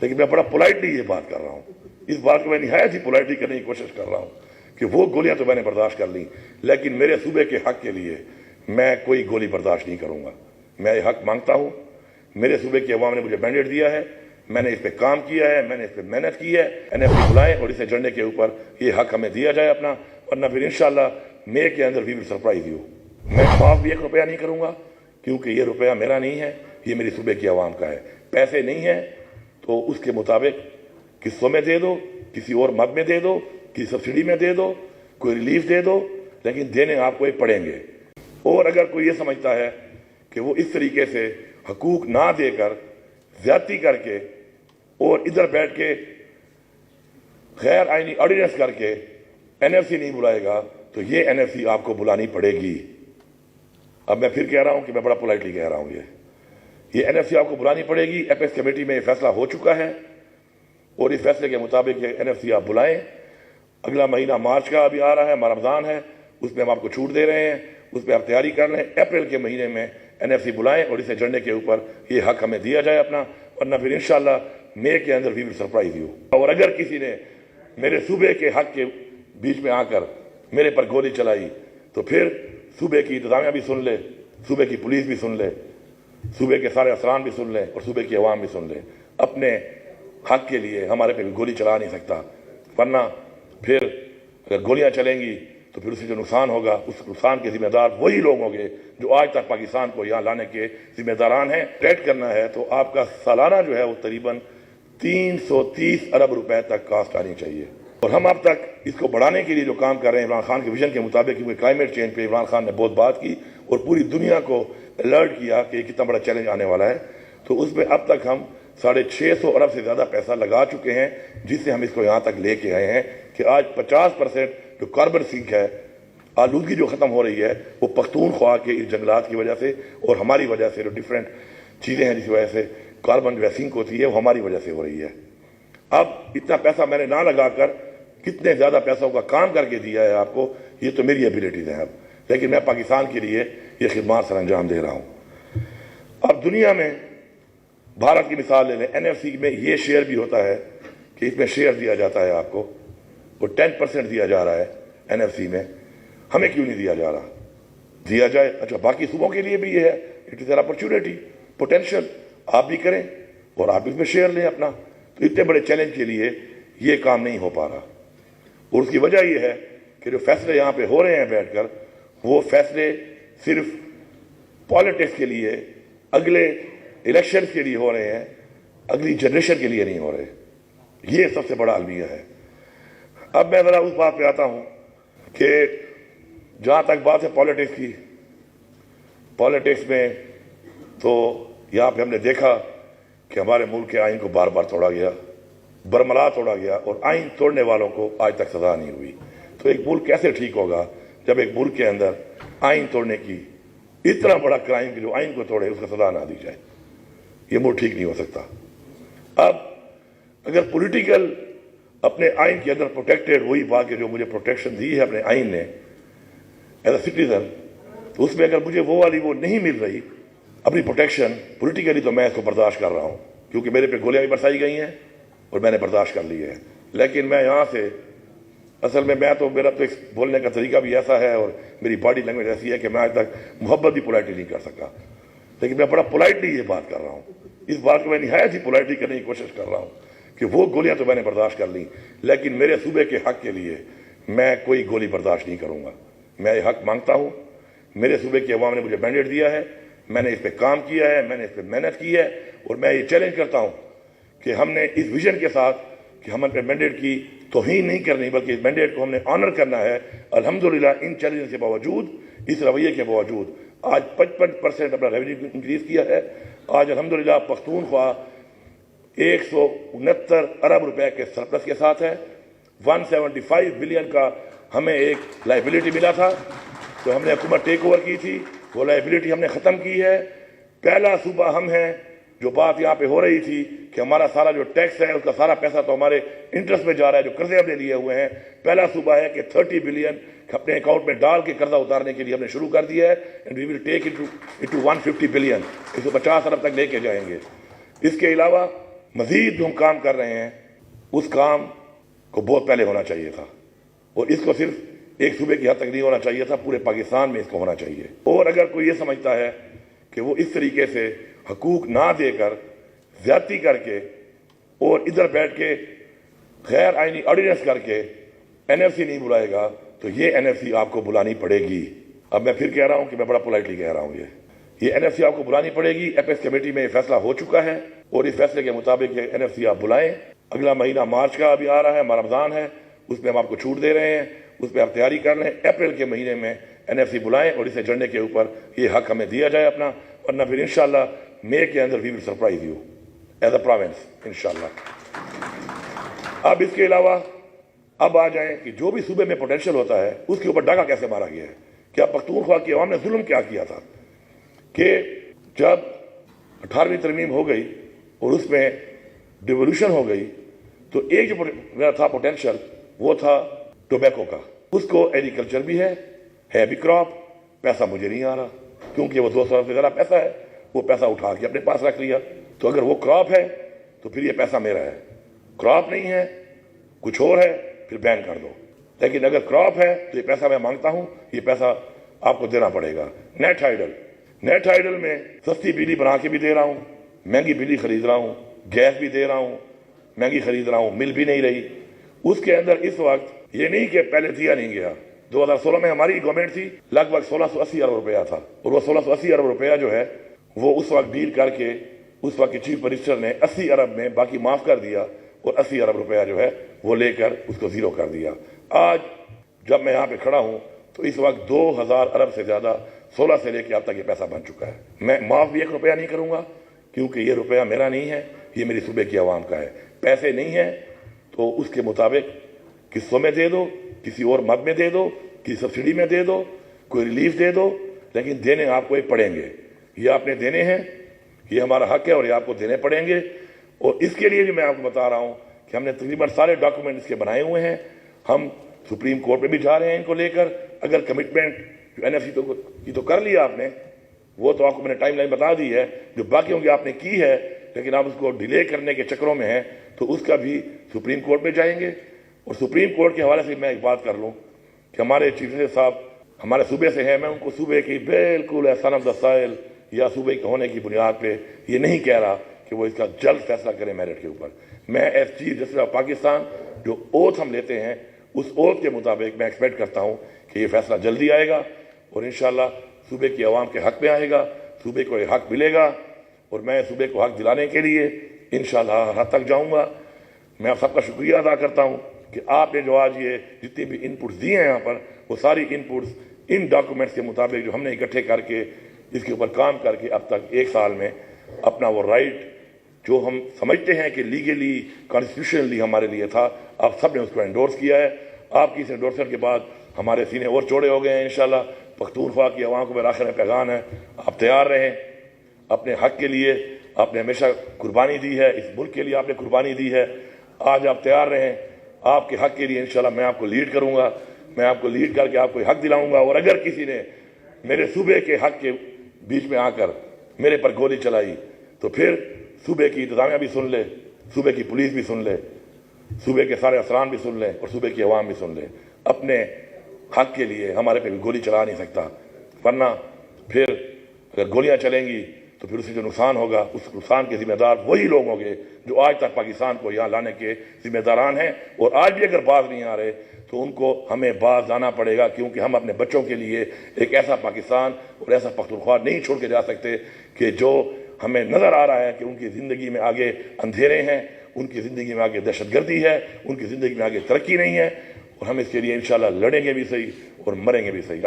لیکن میں بڑا پولائٹلی یہ بات کر رہا ہوں، اس بات کو میں نہایت ہی پولائٹلی کرنے کی کوشش کر رہا ہوں کہ وہ گولیاں تو میں نے برداشت کر لیں، لیکن میرے صوبے کے حق کے لیے میں کوئی گولی برداشت نہیں کروں گا۔ میں یہ حق مانگتا ہوں، میرے صوبے کی عوام نے مجھے مینڈیٹ دیا ہے، میں نے اس پہ کام کیا ہے، میں نے اس پہ محنت کی ہے۔ NFC بلائیں اور اس ایجنڈے کے اوپر یہ حق ہمیں دیا جائے اپنا، ورنہ پھر انشاءاللہ مے کے اندر وی ول سرپرائز یو۔ میں معاف بھی 1 روپیہ نہیں کروں گا، کیونکہ یہ روپیہ میرا نہیں ہے، یہ میری صوبے کی عوام کا ہے۔ پیسے نہیں ہیں تو اس کے مطابق قسطوں میں دے دو، کسی اور مد میں دے دو، کسی سبسڈی میں دے دو، کوئی ریلیف دے دو، لیکن دینے آپ کو ایک پڑیں گے۔ اور اگر کوئی یہ سمجھتا ہے کہ وہ اس طریقے سے حقوق نہ دے کر زیادتی کر کے اور ادھر بیٹھ کے غیر آئینی آرڈیننس کر کے NFC نہیں بلائے گا تو یہ NFC آپ کو بلانی پڑے گی۔ اب میں پھر کہہ رہا ہوں کہ میں بڑا پولائٹلی کہہ رہا ہوں، یہ NFC آپ کو بلانی پڑے گی۔ ایپیکس کمیٹی میں یہ فیصلہ ہو چکا ہے اور اس فیصلے کے مطابق یہ NFC آپ بلائیں۔ اگلا مہینہ مارچ کا ابھی آ رہا ہے، ہمارا رمضان ہے، اس میں ہم آپ کو چھوٹ دے رہے ہیں، اس پہ آپ تیاری کر لیں۔ اپریل کے مہینے میں NFC بلائیں اور اس ایجنڈے کے اوپر یہ حق ہمیں دیا جائے اپنا، ورنہ پھر انشاءاللہ مے کے اندر وی ول سرپرائز یو۔ اور اگر کسی نے میرے صوبے کے حق کے بیچ میں آ کر میرے پر گولی چلائی تو پھر صوبے کی انتظامیہ بھی سن لے، صوبے کی پولیس بھی سن لے، صوبے کے سارے افسران بھی سن لیں اور صوبے کی عوام بھی سن لیں۔ اپنے حق کے لیے ہمارے پہ گولی چلا نہیں سکتا، ورنہ پھر اگر گولیاں چلیں گی تو پھر اس سے جو نقصان ہوگا اس نقصان کے ذمہ دار وہی لوگ ہوں گے جو آج تک پاکستان کو یہاں لانے کے ذمہ داران ہیں۔ ٹریڈ کرنا ہے تو آپ کا سالانہ جو ہے وہ تقریباً 330 ارب روپے تک کاسٹ آنی چاہیے، اور ہم اب تک اس کو بڑھانے کے لیے جو کام کر رہے ہیں عمران خان کے ویژن کے مطابق، کیونکہ کلائمیٹ چینج پہ عمران خان نے بہت بات کی اور پوری دنیا کو الرٹ کیا کہ یہ کتنا بڑا چیلنج آنے والا ہے، تو اس میں اب تک ہم 650 ارب سے زیادہ پیسہ لگا چکے ہیں، جس سے ہم اس کو یہاں تک لے کے آئے ہیں کہ آج 50% جو کاربن سنک ہے، آلودگی جو ختم ہو رہی ہے، وہ پختونخوا کے اس جنگلات کی وجہ سے اور ہماری وجہ سے جو ڈیفرنٹ چیزیں ہیں جس وجہ سے کاربن جو سنک ہوتی ہے وہ ہماری وجہ سے ہو رہی ہے۔ اب اتنا پیسہ میں نے نہ لگا کر کتنے زیادہ پیسوں کا کام کر کے دیا ہے آپ کو، یہ تو میری ایبیلٹیز ہیں اب، لیکن میں پاکستان کے لیے یہ خدمات سر انجام دے رہا ہوں۔ اب دنیا میں بھارت کی مثال لے لیں، NFC میں یہ شیئر بھی ہوتا ہے کہ اس میں شیئر دیا جاتا ہے آپ کو، وہ 10% دیا جا رہا ہے NFC میں، ہمیں کیوں نہیں دیا جا رہا؟ دیا جائے۔ اچھا، باقی صوبوں کے لیے بھی یہ ہے، it is an opportunity, potential, آپ بھی کریں اور آپ اس میں شیئر لیں اپنا۔ تو اتنے بڑے چیلنج کے لیے یہ کام نہیں ہو پا رہا، اور اس کی وجہ یہ ہے کہ جو فیصلے یہاں پہ ہو رہے ہیں بیٹھ کر، وہ فیصلے صرف پالیٹکس کے لیے، اگلے الیکشن کے لیے ہو رہے ہیں، اگلی جنریشن کے لیے نہیں ہو رہے۔ یہ سب سے بڑا المیہ ہے۔ اب میں ذرا اس بات پہ آتا ہوں کہ جہاں تک بات ہے پالیٹکس کی، پالیٹکس میں تو یہاں پہ ہم نے دیکھا کہ ہمارے ملک کے آئین کو بار بار توڑا گیا، برملا توڑا گیا، اور آئین توڑنے والوں کو آج تک سزا نہیں ہوئی۔ تو ایک ملک کیسے ٹھیک ہوگا جب ایک ملک کے اندر آئین توڑنے کی اتنا بڑا کرائم کہ جو آئین کو توڑے اس کو سزا نہ دی جائے؟ یہ ملک ٹھیک نہیں ہو سکتا۔ اب اگر پولیٹیکل اپنے آئین کے اندر پروٹیکٹیڈ وہی بات کہ جو مجھے پروٹیکشن دی ہے اپنے آئین نے ایز اے سٹیزن، تو اس میں اگر مجھے وہ والی وہ نہیں مل رہی اپنی پروٹیکشن پولیٹیکلی، تو میں اس کو برداشت کر رہا ہوں، کیونکہ میرے پہ گولیاں بھی برسائی گئی ہیں اور میں نے برداشت کر لی ہے۔ لیکن میں یہاں سے اصل میں میرا تو بولنے کا طریقہ بھی ایسا ہے اور میری باڈی لینگویج ایسی ہے کہ میں آج تک محبت بھی پولائٹلی نہیں کر سکا، لیکن میں بڑا پولائٹلی یہ بات کر رہا ہوں۔ اس بات کو میں نہایت ہی پولائٹلی کرنے کی کوشش کر رہا ہوں کہ وہ گولیاں تو میں نے برداشت کر لیں، لیکن میرے صوبے کے حق کے لیے میں کوئی گولی برداشت نہیں کروں گا۔ میں یہ حق مانگتا ہوں، میرے صوبے کی عوام نے مجھے مینڈیٹ دیا ہے، میں نے اس پہ کام کیا ہے، میں نے اس پہ محنت کی ہے، اور میں یہ چیلنج کرتا ہوں کہ ہم نے اس ویژن کے ساتھ کہ ہم اپنے مینڈیٹ کی توہین نہیں کرنی بلکہ اس مینڈیٹ کو ہم نے آنر کرنا ہے۔ الحمدللہ ان چیلنجز کے باوجود، اس رویے کے باوجود آج 55% اپنا ریونیو انکریز کیا ہے۔ آج الحمدللہ پختونخوا 169 ارب روپے کے سرپلس کے ساتھ ہے۔ 175 بلین کا ہمیں ایک لائبلٹی ملا تھا تو ہم نے حکومت ٹیک اوور کی تھی، وہ لائبلٹی ہم نے ختم کی ہے۔ پہلا صوبہ ہم ہیں جو بات یہاں پہ ہو رہی تھی کہ ہمارا سارا جو ٹیکس ہے اس کا سارا پیسہ تو ہمارے انٹرسٹ میں جا رہا ہے، جو قرضے ہم نے لیے ہوئے ہیں۔ پہلا صوبہ ہے کہ 30 بلین اپنے اکاؤنٹ میں ڈال کے قرضہ اتارنے کے لیے ہم نے شروع کر دیا ہے، and we will take it to 150 billion, 150 ارب تک لے کے جائیں گے۔ اس کے علاوہ مزید جو ہم کام کر رہے ہیں اس کام کو بہت پہلے ہونا چاہیے تھا، اور اس کو صرف ایک صوبے کی حد تک نہیں ہونا چاہیے تھا، پورے پاکستان میں اس کو ہونا چاہیے۔ اور اگر کوئی یہ سمجھتا ہے کہ وہ اس طریقے سے حقوق نہ دے کر زیادتی کر کے اور ادھر بیٹھ کے غیر آئینی آرڈیننس کر کے این ایف سی نہیں بلائے گا تو یہ این ایف سی آپ کو بلانی پڑے گی۔ اب میں پھر کہہ رہا ہوں کہ میں بڑا پولائٹلی کہہ رہا ہوں، یہ این ایف سی آپ کو بلانی پڑے گی۔ اپیکس کمیٹی میں یہ فیصلہ ہو چکا ہے اور اس فیصلے کے مطابق یہ این ایف سی آپ بلائیں۔ اگلا مہینہ مارچ کا ابھی آ رہا ہے، ہمارا رمضان ہے، اس میں ہم آپ کو چھوٹ دے رہے ہیں، اس پہ آپ تیاری کر لیں۔ اپریل کے مہینے میں این ایف سی بلائیں اور اسے جڑنے کے اوپر یہ حق ہمیں دیا جائے اپنا، ورنہ پھر انشاءاللہ مئی کے اندر we will surprise you as a province انشاءاللہ۔ اب اس کے علاوہ اب آ جائیں کہ جو بھی صوبے میں پوٹینشیل ہوتا ہے اس کے اوپر ڈاکہ کیسے مارا گیا ہے۔ کیا پختونخوا کی عوام نے ظلم کیا تھا کہ جب 18ویں ترمیم ہو گئی اور اس میں ڈیولوشن ہو گئی تو ایک جو میرا تھا پوٹینشیل وہ تھا ٹوبیکو کا، اس کو ایگریکلچر بھی ہے بھی کراپ، پیسہ مجھے نہیں آ رہا کیونکہ وہ 200 سے زیادہ پیسہ ہے، وہ پیسہ اٹھا کے اپنے پاس رکھ لیا۔ تو اگر وہ کراپ ہے تو پھر یہ پیسہ میرا ہے، کراپ نہیں ہے کچھ اور ہے پھر بین کر دو، لیکن اگر کراپ ہے تو یہ پیسہ میں مانگتا ہوں، یہ پیسہ آپ کو دینا پڑے گا۔ نیٹ ہائیڈل میں سستی بجلی بنا کے بھی دے رہا ہوں، مہنگی بجلی خرید رہا ہوں، گیس بھی دے رہا ہوں، مہنگی خرید رہا ہوں، مل بھی نہیں رہی۔ اس کے اندر اس وقت یہ نہیں کہ پہلے دیا نہیں گیا، 2016 میں ہماری گورنمنٹ تھی، لگ بھگ 1680 ارب روپیہ تھا، اور وہ 1680 ارب روپیہ جو ہے وہ اس وقت ڈیل کر کے اس وقت کے چیف منسٹر نے 80 ارب میں باقی معاف کر دیا اور 80 ارب روپیہ جو ہے وہ لے کر اس کو زیرو کر دیا۔ آج جب میں یہاں پہ کھڑا ہوں تو اس وقت 2000 ارب سے زیادہ 16 سے لے کے اب تک یہ پیسہ بن چکا ہے۔ میں معاف بھی 1 روپیہ نہیں کروں گا کیونکہ یہ روپیہ میرا نہیں ہے، یہ میری صوبے کی عوام کا ہے۔ پیسے نہیں ہیں تو اس کے مطابق قسطوں میں دے دو، کسی اور مد میں دے دو، کسی سبسڈی میں دے دو، کوئی ریلیف دے دو، لیکن دینے آپ کو ایک پڑیں گے، یہ آپ نے دینے ہیں، یہ ہمارا حق ہے اور یہ آپ کو دینے پڑیں گے۔ اور اس کے لیے بھی میں آپ کو بتا رہا ہوں کہ ہم نے تقریباً سارے ڈاکومنٹ اس کے بنائے ہوئے ہیں، ہم سپریم کورٹ میں بھی جا رہے ہیں ان کو لے کر۔ اگر کمٹمنٹ جو این ایف سی کی تو کر لیا آپ نے، وہ تو آپ کو میں نے ٹائم لائن بتا دی ہے، جو باقیوں کی آپ نے کی ہے لیکن آپ اس کو ڈیلے کرنے کے چکروں میں ہیں تو اس کا بھی سپریم کورٹ میں جائیں گے۔ اور سپریم کورٹ کے حوالے سے میں ایک بات کر لوں کہ ہمارے چیف جسٹس صاحب ہمارے صوبے سے ہیں، میں ان کو صوبے کی بالکل احسان آف دا سائل یا صوبے کے ہونے کی بنیاد پہ یہ نہیں کہہ رہا کہ وہ اس کا جلد فیصلہ کریں میرٹ کے اوپر۔ میں as chief justice of Pakistan جو اوتھ ہم لیتے ہیں اس اوتھ کے مطابق میں ایکسپیکٹ کرتا ہوں کہ یہ فیصلہ جلدی آئے گا اور انشاءاللہ صوبے کی عوام کے حق میں آئے گا، صوبے کو یہ حق ملے گا اور میں صوبے کو حق دلانے کے لیے انشاءاللہ ہر حد تک جاؤں گا۔ میں آپ سب کا شکریہ ادا کرتا ہوں کہ آپ نے جو آج یہ جتنی بھی ان پٹس دیے ہیں یہاں پر، وہ ساری ان پٹس ان ڈاکومنٹس کے مطابق جو ہم نے اکٹھے کر کے اس کے اوپر کام کر کے اب تک 1 سال میں اپنا وہ رائٹ جو ہم سمجھتے ہیں کہ لیگلی کانسٹیٹیوشنلی ہمارے لیے تھا، آپ سب نے اس کو انڈورس کیا ہے۔ آپ کی اس انڈورسمنٹ کے بعد ہمارے سینے اور چوڑے ہو گئے ہیں انشاءاللہ۔ پختونخوا کی عوام کو میرا آخر میں پیغام ہے، آپ تیار رہیں اپنے حق کے لیے، آپ نے ہمیشہ قربانی دی ہے، اس ملک کے لیے آپ نے قربانی دی ہے، آج آپ تیار رہیں آپ کے حق کے لیے۔ انشاءاللہ میں آپ کو لیڈ کروں گا، میں آپ کو لیڈ کر کے آپ کو حق دلاؤں گا، اور اگر کسی نے میرے صوبے کے حق کے بیچ میں آ کر میرے پر گولی چلائی تو پھر صوبے کی انتظامیہ بھی سن لے، صوبے کی پولیس بھی سن لے، صوبے کے سارے افسران بھی سن لیں اور صوبے کی عوام بھی سن لیں۔ اپنے حق کے لیے ہمارے پہ گولی چلا نہیں سکتا، ورنہ پھر اگر گولیاں چلیں گی تو پھر اسے جو نقصان ہوگا اس نقصان کے ذمہ دار وہی لوگ ہوں گے جو آج تک پاکستان کو یہاں لانے کے ذمہ داران ہیں، اور آج بھی اگر باز نہیں آ رہے تو ان کو ہمیں باز آنا پڑے گا، کیونکہ ہم اپنے بچوں کے لیے ایک ایسا پاکستان اور ایسا پختونخوا نہیں چھوڑ کے جا سکتے کہ جو ہمیں نظر آ رہا ہے کہ ان کی زندگی میں آگے اندھیرے ہیں، ان کی زندگی میں آگے دہشت گردی ہے، ان کی زندگی میں آگے ترقی نہیں ہے، اور ہم اس کے لیے انشاءاللہ لڑیں گے بھی صحیح اور مریں گے بھی صحیح۔